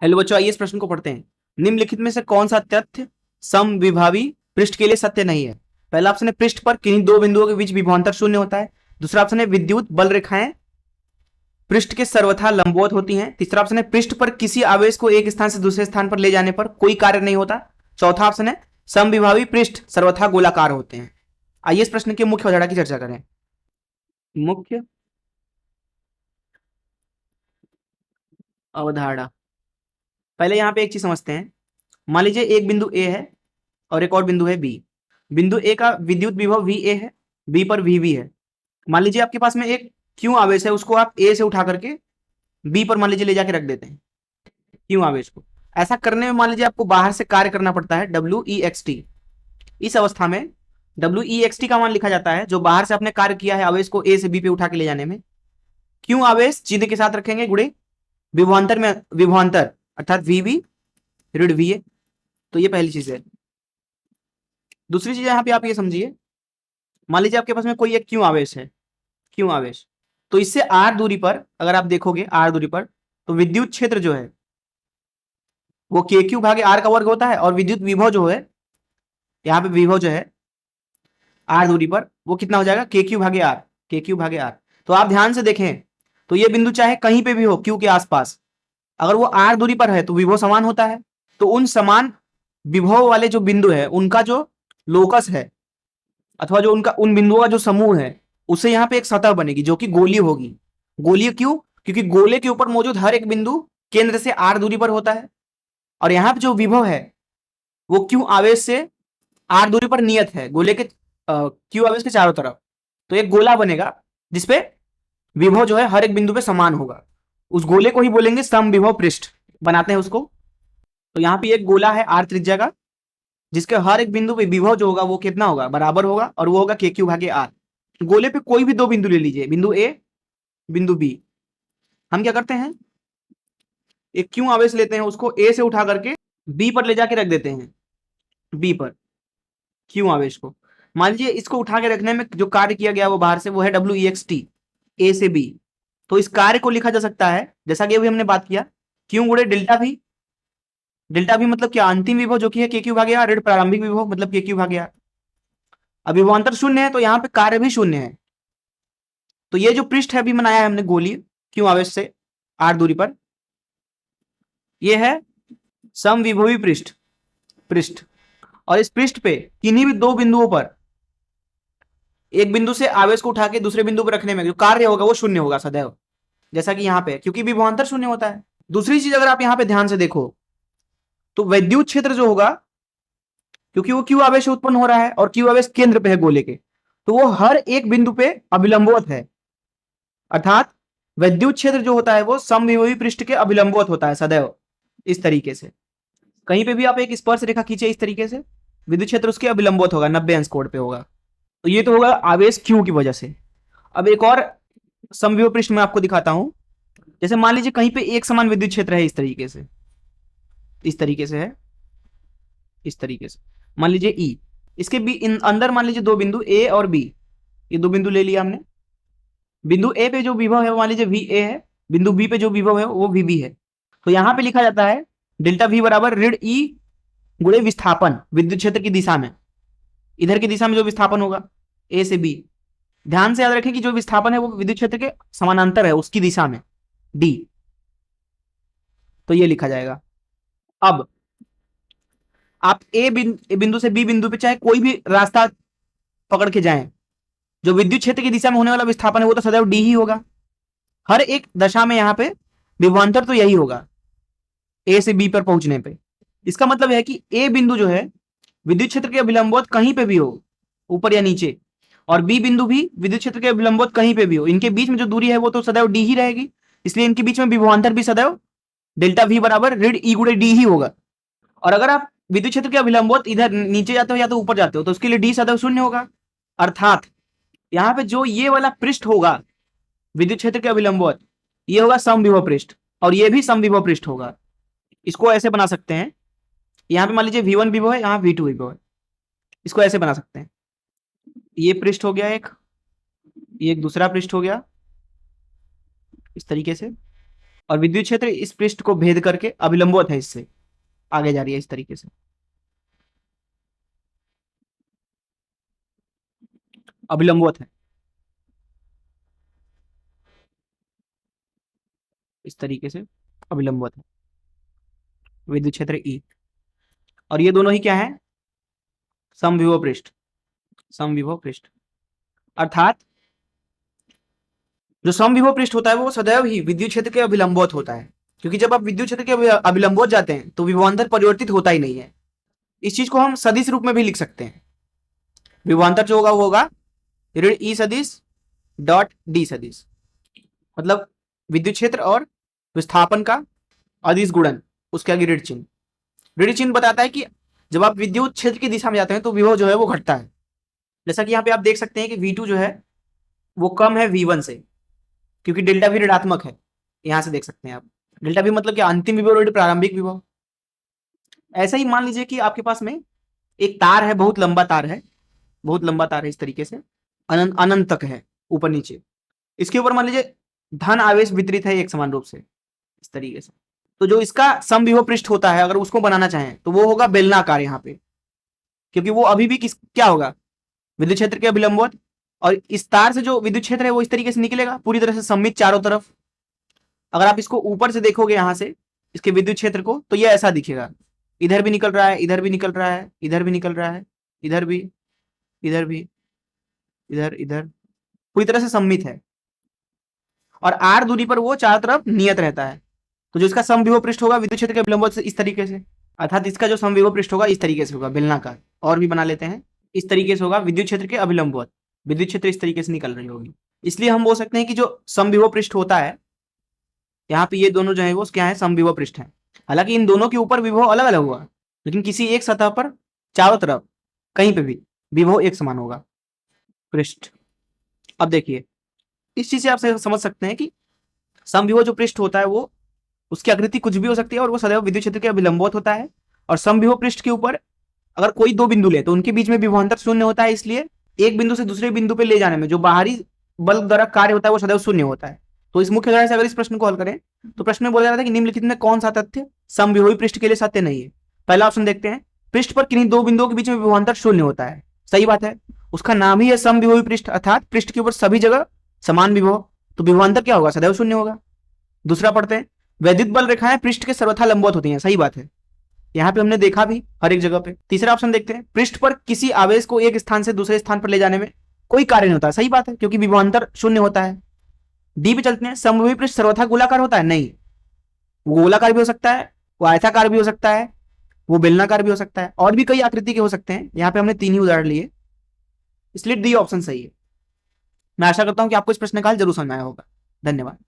Hello बच्चों, आइए इस प्रश्न को पढ़ते हैं। निम्नलिखित में से कौन सा तथ्य समविभावी पृष्ठ के लिए सत्य नहीं है? पहला ऑप्शन है पृष्ठ पर किन्हीं दो बिंदुओं के बीच विभवांतर शून्य होता है। दूसरा ऑप्शन है विद्युत बल रेखाएं पृष्ठ के सर्वथा लंबवत होती हैं। तीसरा ऑप्शन है पृष्ठ पर किसी आवेश को एक स्थान से दूसरे स्थान पर ले जाने पर कोई कार्य नहीं होता। चौथा ऑप्शन है समविभावी पृष्ठ सर्वथा गोलाकार होते हैं। आइए इस प्रश्न की मुख्य अवधारणा की चर्चा करें। मुख्य अवधारणा, पहले यहां पे एक चीज समझते हैं। मान लीजिए एक बिंदु ए है और एक और बिंदु है बी। बिंदु ए का विद्युत विभव वी ए है, बी पर वी बी है। मान लीजिए आपके पास में एक क्यू आवेश है, उसको आप ए से उठा करके बी पर मान लीजिए ले जाके रख देते हैं क्यू आवेश को। ऐसा करने में मान लीजिए आपको बाहर से कार्य करना पड़ता है डब्ल्यू ई एक्स टी। इस अवस्था में डब्ल्यू ई एक्स टी का मान लिखा जाता है जो बाहर से आपने कार्य किया है आवेश को ए से बी पे उठा के ले जाने में। क्यू आवेश चिन्ह के साथ रखेंगे गुणे विभवांतर में विभवांतर अर्थात वी बी ऋण वी ए। तो ये पहली चीज है। दूसरी चीज यहां पे आप ये समझिए, मान लीजिए आपके पास में कोई एक क्यू आवेश है, क्यू आवेश। तो इससे आर दूरी पर अगर आप देखोगे आर दूरी पर, तो विद्युत क्षेत्र जो है वो के क्यू भागे आर का वर्ग होता है और विद्युत विभव जो है यहाँ पे विभव जो है आर दूरी पर वो कितना हो जाएगा के क्यू भागे आर, के क्यू भागे आर। तो आप ध्यान से देखें तो ये बिंदु चाहे कहीं पे भी हो क्यू के आसपास, अगर वो आर दूरी पर है तो विभव समान होता है। तो उन समान विभव वाले जो बिंदु है उनका जो लोकस है अथवा जो उनका उन बिंदुओं का जो समूह है उससे यहाँ पे एक सतह बनेगी जो कि गोलीय होगी। गोलीय क्यों? क्योंकि गोले के ऊपर मौजूद हर एक बिंदु केंद्र से आर दूरी पर होता है और यहाँ पे जो विभव है वो क्यू आवेश से आर दूरी पर नियत है गोले के क्यू आवेश के चारों तरफ। तो एक गोला बनेगा जिसपे विभव जो है हर एक बिंदु पे समान होगा। उस गोले को ही बोलेंगे समविभव पृष्ठ, बनाते हैं उसको। तो यहाँ पे एक गोला है आर त्रिज्या का जिसके हर एक बिंदु पे विभव जो होगा वो कितना होगा, बराबर होगा और वो होगा के क्यू भागे आर। गोले पे कोई भी दो बिंदु ले लीजिए, बिंदु ए बिंदु बी। हम क्या करते हैं, एक क्यू आवेश लेते हैं उसको ए से उठा करके बी पर ले जाके रख देते हैं, बी पर क्यू आवेश को। मान लीजिए इसको उठा के रखने में जो कार्य किया गया वो बाहर से वो है डब्ल्यू ई एक्स टी, ए से बी। तो इस कार्य को लिखा जा सकता है जैसा कि अभी हमने बात किया क्यू गुणे डेल्टा भी। डेल्टा भी मतलब क्या, अंतिम विभव जो कि है के क्यू भागे आर, ऋण प्रारंभिक विभव मतलब के क्यू भागे आर। अब विभवांतर शून्य है तो यहाँ पे कार्य भी शून्य है। तो ये जो पृष्ठ है अभी बनाया है हमने गोलीय क्यू आवेश से आर दूरी पर, ये है समविभवी पृष्ठ, पृष्ठ। और इस पृष्ठ पे किन्हीं भी दो बिंदुओं पर एक बिंदु से आवेश को उठा के दूसरे बिंदु पर रखने में जो कार्य होगा वो शून्य होगा सदैव, जैसा कि यहाँ पे क्योंकि विभवांतर शून्य होता है। दूसरी चीज अगर आप यहाँ पे ध्यान से देखो तो वैद्युत क्षेत्र जो होगा, क्योंकि वो क्यू आवेश उत्पन्न हो रहा है और क्यू आवेश केंद्र पे है गोले के, तो वो हर एक बिंदु पे अभिलंबवत है। अर्थात वैद्युत क्षेत्र जो होता है वो समविभवी पृष्ठ के अभिलंबवत होता है सदैव। इस तरीके से कहीं पे भी आप एक स्पर्श रेखा खींचे इस तरीके से, विद्युत क्षेत्र उसके अभिलंबवत होगा, 90 अंश कोण पे होगा। तो ये तो होगा आवेश क्यू की वजह से। अब एक और समविभव पृष्ठ में आपको दिखाता हूं। जैसे मान लीजिए कहीं पे एक समान विद्युत क्षेत्र है, इस तरीके से, इस तरीके से है, इस तरीके से मान लीजिए ई। इसके बी इन अंदर मान लीजिए दो बिंदु ए और बी, ये दो बिंदु ले लिया हमने। बिंदु ए पे जो विभव है वो मान लीजिए वी ए है, बिंदु बी पे जो विभव है वो वी बी है। तो यहां पे लिखा जाता है डेल्टा वी बराबर ऋण ई गुणे विस्थापन विद्युत क्षेत्र की दिशा में, इधर की दिशा में जो विस्थापन होगा ए से बी। ध्यान से याद रखें कि जो विस्थापन है वो विद्युत क्षेत्र के समानांतर है, उसकी दिशा में डी। तो ये लिखा जाएगा। अब आप ए बिंदु से बी बिंदु पे चाहे कोई भी रास्ता पकड़ के जाएं, जो विद्युत क्षेत्र की दिशा में होने वाला विस्थापन है वो तो सदैव डी ही होगा हर एक दशा में। यहां पे विभवांतर तो यही होगा ए से बी पर पहुंचने पे। इसका मतलब है कि ए बिंदु जो है विद्युत क्षेत्र के अभिलंबवत कहीं पे भी हो, ऊपर या नीचे, और बी बिंदु भी विद्युत क्षेत्र के अभिलंबवत कहीं पे भी हो, इनके बीच में जो दूरी है वो तो सदैव डी ही रहेगी। इसलिए इनके बीच में विभवांतर भी सदैव डेल्टा वी बराबर ऋण ई गुणे डी ही होगा। और अगर आप विद्युत क्षेत्र के अभिलंबवत इधर नीचे जाते हो या तो ऊपर जाते हो तो उसके लिए डी सदैव शून्य होगा। अर्थात यहाँ पे जो ये वाला पृष्ठ होगा विद्युत क्षेत्र के अभिलंबवत, ये होगा समविभव पृष्ठ और ये भी समविभव पृष्ठ होगा। इसको ऐसे बना सकते हैं, यहाँ पे मान लीजिए V1 विभव है, यहाँ V2 विभव है, इसको ऐसे बना सकते हैं। ये पृष्ठ हो गया एक, ये एक दूसरा पृष्ठ हो गया इस तरीके से। और विद्युत क्षेत्र इस पृष्ठ को भेद करके अभिलंबवत है, इससे आगे जा रही है इस तरीके से, अभिलंबवत है इस तरीके से, अभिलंबवत है विद्युत क्षेत्र ई। और ये दोनों ही क्या है, समविभव पृष्ठ, समविभव पृष्ठ। अर्थात जो समविभव पृष्ठ होता है वो सदैव ही विद्युत क्षेत्र के अभिलंबवत होता है, क्योंकि जब आप विद्युत क्षेत्र के अभिलंबवत जाते हैं तो विभवांतर परिवर्तित होता ही नहीं है। इस चीज को हम सदिश रूप में भी लिख सकते हैं। विभवांतर जो होगा वो होगा ऋण ई सदिश डॉट डी सदिश, मतलब विद्युत क्षेत्र और विस्थापन का अदिश गुणन, उसके आगे ऋण चिन्ह। ऋण चिन्ह बताता है कि जब आप विद्युत क्षेत्र की दिशा में जाते हैं तो विभव जो है वो घटता है। जैसा कि यहाँ पे आप देख सकते हैं कि V2 जो है वो कम है V1 से, क्योंकि डेल्टा V ऋणात्मक है। यहां से देख सकते हैं आप, डेल्टा V मतलब क्या, अंतिम विभव और प्रारंभिक विभव। ऐसा ही मान लीजिए कि आपके पास में एक तार है, बहुत लंबा तार है, बहुत लंबा तार है, इस तरीके से अनंत अनंत तक है, ऊपर नीचे। इसके ऊपर मान लीजिए धन आवेश वितरित है एक समान रूप से, इस तरीके से। तो जो इसका समविभव पृष्ठ होता है, अगर उसको बनाना चाहें तो वो होगा बेलनाकार यहाँ पे, क्योंकि वो अभी भी क्या होगा, विद्युत क्षेत्र के अभिलंबवत। और इस तार से जो विद्युत क्षेत्र है वो इस तरीके से निकलेगा, पूरी तरह से सममित चारों तरफ। अगर आप इसको ऊपर से देखोगे यहां से इसके विद्युत क्षेत्र को, तो ये ऐसा दिखेगा, इधर भी निकल रहा है, इधर भी निकल रहा है, इधर भी निकल रहा है, इधर भी, इधर भी, इधर इधर, पूरी तरह से सम्मित है। और आर दूरी पर वो चारों तरफ नियत रहता है। तो जो इसका समविभव पृष्ठ होगा विद्युत क्षेत्र के अभिलंबवत से इस तरीके से, अर्थात इसका जो समविभव पृष्ठ होगा इस तरीके से होगा, बेलनाकार। और भी बना लेते हैं, इस तरीके से होगा विद्युत क्षेत्र के अभिलंबवत, विद्युत क्षेत्र इस तरीके से निकल रही होगी। इसलिए हम बोल सकते हैं कि जो समविभव पृष्ठ होता है, यहाँ पे ये दोनों जो है वो क्या है, समविभव पृष्ठ है। हालांकि इन दोनों के ऊपर विभव अलग अलग हुआ, लेकिन किसी एक सतह पर चारों तरफ कहीं पे भी विभव एक समान होगा, पृष्ठ। अब देखिए, इस चीज से आप समझ सकते हैं कि समविभव जो पृष्ठ होता है वो, उसकी आकृति कुछ भी हो सकती है और वो सदैव विद्युत क्षेत्र के अभिलंबवत होता है। और समविभव पृष्ठ के ऊपर अगर कोई दो बिंदु ले तो उनके बीच में विभवांतर शून्य होता है, इसलिए एक बिंदु से दूसरे बिंदु पे ले जाने में जो बाहरी बल द्वारा कार्य होता है वो सदैव शून्य होता है। तो इस मुख्य धारा से अगर इस प्रश्न को हल करें तो प्रश्न में बोला जा रहा था कि निम्नलिखित में कौन सा तथ्य समविभवी पृष्ठ के लिए सत्य नहीं है। पहला ऑप्शन देखते हैं, पृष्ठ पर किन्हीं दो बिंदुओं के बीच में विभवांतर शून्य होता है। सही बात है, उसका नाम ही है समविभवी पृष्ठ, अर्थात पृष्ठ के ऊपर सभी जगह समान विभव, तो विभवांतर क्या होगा, सदैव शून्य होगा। दूसरा पढ़ते हैं, वैद्युत बल रेखाएं पृष्ठ के सर्वथा लंबवत होती हैं। सही बात है, यहाँ पे हमने देखा भी हर एक जगह पे। तीसरा ऑप्शन देखते हैं, पृष्ठ पर किसी आवेश को एक स्थान से दूसरे स्थान पर ले जाने में कोई कार्य नहीं होता। सही बात है, क्योंकि विभवांतर शून्य होता है। डी पे चलते हैं, समविभवी पृष्ठ सर्वथा गोलाकार होता है। नहीं, वो गोलाकार भी हो सकता है, वो आयताकार भी हो सकता है, वो बेलनाकार भी हो सकता है, और भी कई आकृति के हो सकते हैं। यहाँ पे हमने 3 ही उदाहरण लिए, इसलिए डी ऑप्शन सही है। मैं आशा करता हूं कि आपको इस प्रश्न का हल जरूर समझ में आया होगा। धन्यवाद।